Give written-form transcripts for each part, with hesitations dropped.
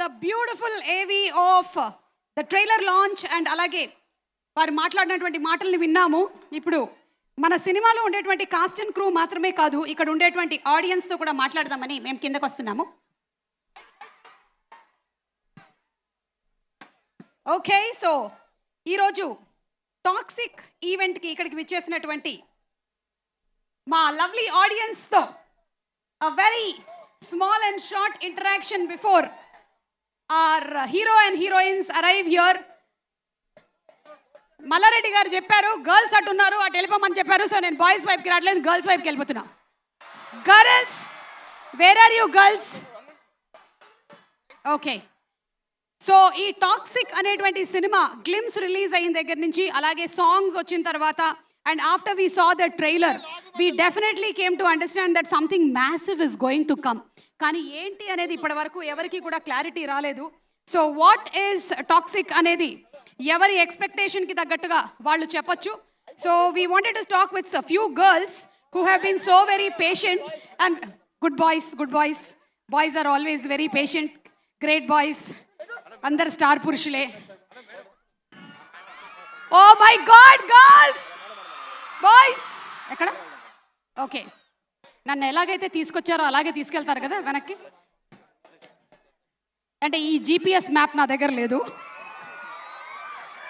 The beautiful ఏవి of the trailer launch and అలాగే వారు మాట్లాడినటువంటి మాటల్ని విన్నాము. ఇప్పుడు మన సినిమాలో ఉండేటువంటి కాస్ట్ అండ్ క్రూ మాత్రమే కాదు, ఇక్కడ ఉండేటువంటి ఆడియన్స్తో కూడా మాట్లాడదామని మేము కిందకు వస్తున్నాము. ఓకే, సో ఈరోజు టాక్సిక్ ఈవెంట్కి ఇక్కడికి విచ్చేసినటువంటి మా lovely ఆడియన్స్తో a very small and short interaction before our hero and heroines arrive here. Malla Reddy గారు చెప్పారు గర్ల్స్ అటు ఉన్నారు, అటు వెళ్ళిపోమని చెప్పారు. సో నేను బాయ్స్ వైపుకి రావట్లేదు, గర్ల్స్ వైపుకి వెళ్ళిపోతున్నా. Girls, where are you girls? Okay, so ఈ టాక్సిక్ అనేటువంటి సినిమా గ్లిమ్స్ రిలీజ్ అయిన దగ్గర నుంచి అలాగే సాంగ్స్ వచ్చిన తర్వాత and after we saw the trailer we definitely came to understand that something massive is going to come. కానీ ఏంటి అనేది ఇప్పటి వరకు ఎవరికి కూడా క్లారిటీ రాలేదు. సో వాట్ ఈస్ టాక్సిక్ అనేది ఎవరి ఎక్స్పెక్టేషన్కి తగ్గట్టుగా వాళ్ళు చెప్పొచ్చు. So we wanted to talk with a few girls who have been so very patient and good boys are always very patient, great boys, అందరు స్టార్ పురుషులే. Oh my god, girls, boys ఎక్కడ? Okay, నన్ను ఎలాగైతే తీసుకొచ్చారో అలాగే తీసుకెళ్తారు కదా వెనక్కి. అంటే ఈ జీపీఎస్ మ్యాప్ నా దగ్గర లేదు.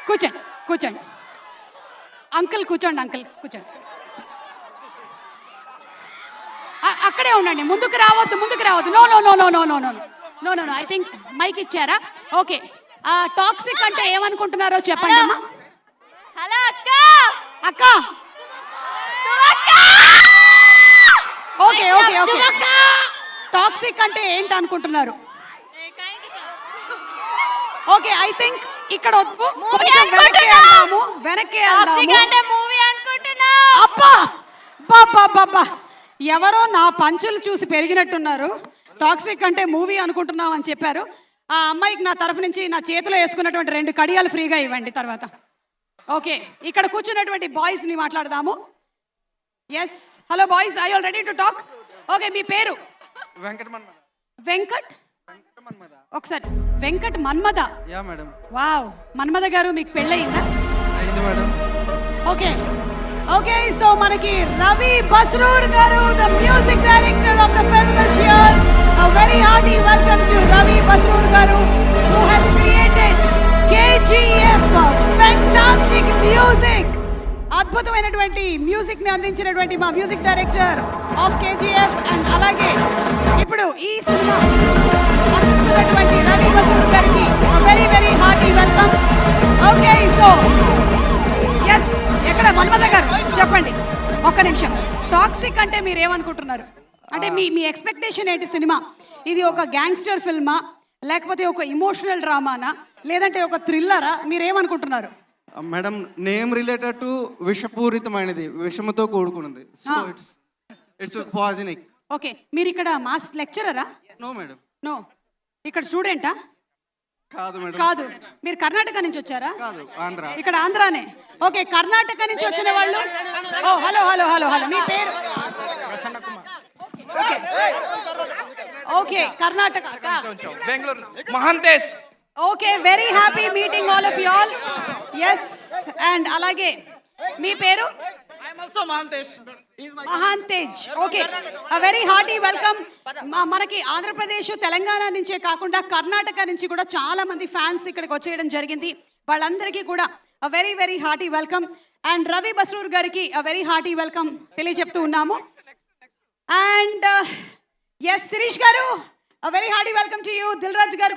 కూర్చోండి అంకుల్, కూర్చోండి. అక్కడే ఉండండి, ముందుకు రావద్దు. నో ఐ థింక్ మైక్ ఇచ్చారా? ఓకే, టాక్సిక్ అంటే ఏమనుకుంటున్నారో చెప్పండి అమ్మా. హలో అక్క. ఓకే టాక్సిక్ అంటే ఏంటి అనుకుంటున్నారు? ఓకే, ఐ థింక్ ఇక్కడ వద్దు, కొంచెం వెనక్కి వెళ్దాము. అబ్బా, ఎవరో నా పంచులు చూసి పెరిగినట్టున్నారు. టాక్సిక్ అంటే మూవీ అనుకుంటున్నాం అని చెప్పారు. ఆ అమ్మాయికి నా తరఫు నుంచి నా చేతిలో వేసుకున్నటువంటి 2 కడియాలు ఫ్రీగా ఇవ్వండి తర్వాత. ఓకే, ఇక్కడ కూర్చున్నటువంటి బాయ్స్ని మాట్లాడదాము. Yes, hello boys, I all ready to talk. Okay, మీ పేరు? వెంకట్ ఒకసారి Venkat Manmadha. Yeah madam. Wow, Manmadha గారు మీకు పెళ్ళయిందా? అయింది మేడం. ఓకే, సో మనకి రవి బస్రూర్ గారు, the music director of the film is here. A very hearty welcome to Ravi Basroor garu, who has created KGF, fantastic music. అద్భుతమైనటువంటి మ్యూజిక్ ని అందించినటువంటి మా music director of KGF. And అలాగే ఇప్పుడు ఈ సినిమా అందిస్తున్నటువంటి రవి బస్రూర్ గారికి very very hearty welcome. Okay, so yes, ఎక్కడ మన్మద గారు చెప్పండి ఒక్క నిమిషం. టాక్సిక్ అంటే మీరు ఏమనుకుంటున్నారు? అంటే మీ ఎక్స్పెక్టేషన్ ఏంటి? సినిమా ఇది ఒక గ్యాంగ్స్టర్ ఫిల్మా, లేకపోతే ఒక ఇమోషనల్ డ్రామానా, లేదంటే ఒక థ్రిల్లరా? మీరేమనుకుంటున్నారు? మేడం, నేమ్ రిలేటెడ్ టు విషపూరితమైనది, విషముతో కూడుకున్నది. So it's poisonic. ఓకే, మీరు ఇక్కడ మాస్ లెక్చరరా? No madam. నో, ఇక్కడ స్టూడెంటా? కాదు మేడం. కాదు, మీరు కర్ణాటక నుంచి వచ్చారా? కాదు, ఆంధ్ర. ఇక్కడ ఆంధ్రానే. ఓకే, కర్ణాటక నుంచి వచ్చిన వాళ్ళు. ఓ హలో, మీ పేరు? Okay, Karnataka, Bengaluru, Mahantesh. Okay, very happy meeting all of you all. Yes, and అలాగే మీ పేరు? మహాంతేజ్. Okay, very hearty welcome. మనకి ఆంధ్రప్రదేశ్, తెలంగాణ నుంచే కాకుండా కర్ణాటక నుంచి కూడా చాలా మంది ఫ్యాన్స్ ఇక్కడికి వచ్చేయడం జరిగింది. వాళ్ళందరికీ కూడా very very hearty welcome. And Ravi Basrur గారికి వెరీ హార్టీ వెల్కమ్ తెలియజెప్తూ ఉన్నాము. అండ్ ఎస్, శిరీష్ గారు, very hearty welcome to you. Dil Raju గారు